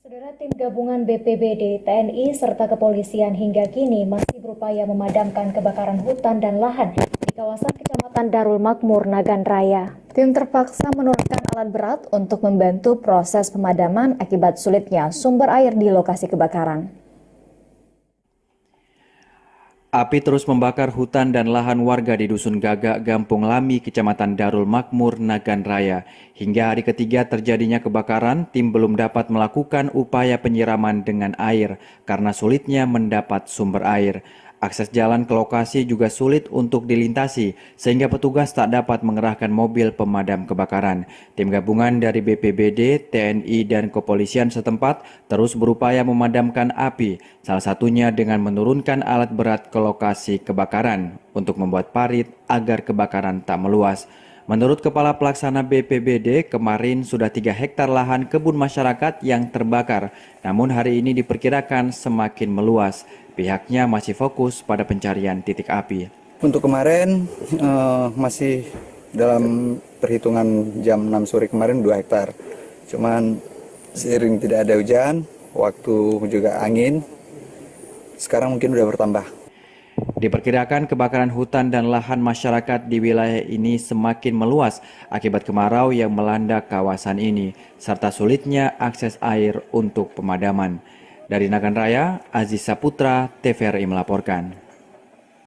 Saudara, tim gabungan BPBD, TNI, serta kepolisian hingga kini masih berupaya memadamkan kebakaran hutan dan lahan di kawasan Kecamatan Darul Makmur, Nagan Raya. Tim terpaksa menurunkan alat berat untuk membantu proses pemadaman akibat sulitnya sumber air di lokasi kebakaran. Api terus membakar hutan dan lahan warga di Dusun Gagak, Gampung Lami, Kecamatan Darul Makmur, Nagan Raya. Hingga hari ketiga terjadinya kebakaran, tim belum dapat melakukan upaya penyiraman dengan air karena sulitnya mendapat sumber air. Akses jalan ke lokasi juga sulit untuk dilintasi, sehingga petugas tak dapat mengerahkan mobil pemadam kebakaran. Tim gabungan dari BPBD, TNI, dan kepolisian setempat terus berupaya memadamkan api, salah satunya dengan menurunkan alat berat ke lokasi kebakaran untuk membuat parit agar kebakaran tak meluas. Menurut Kepala Pelaksana BPBD, kemarin sudah 3 hektar lahan kebun masyarakat yang terbakar, namun hari ini diperkirakan semakin meluas. Pihaknya masih fokus pada pencarian titik api. Untuk kemarin masih dalam perhitungan jam 6 sore kemarin 2 hektar. Cuman seiring tidak ada hujan, waktu juga angin, sekarang mungkin udah bertambah. Diperkirakan kebakaran hutan dan lahan masyarakat di wilayah ini semakin meluas akibat kemarau yang melanda kawasan ini, serta sulitnya akses air untuk pemadaman. Dari Nagan Raya, Aziz Saputra, TVRI melaporkan.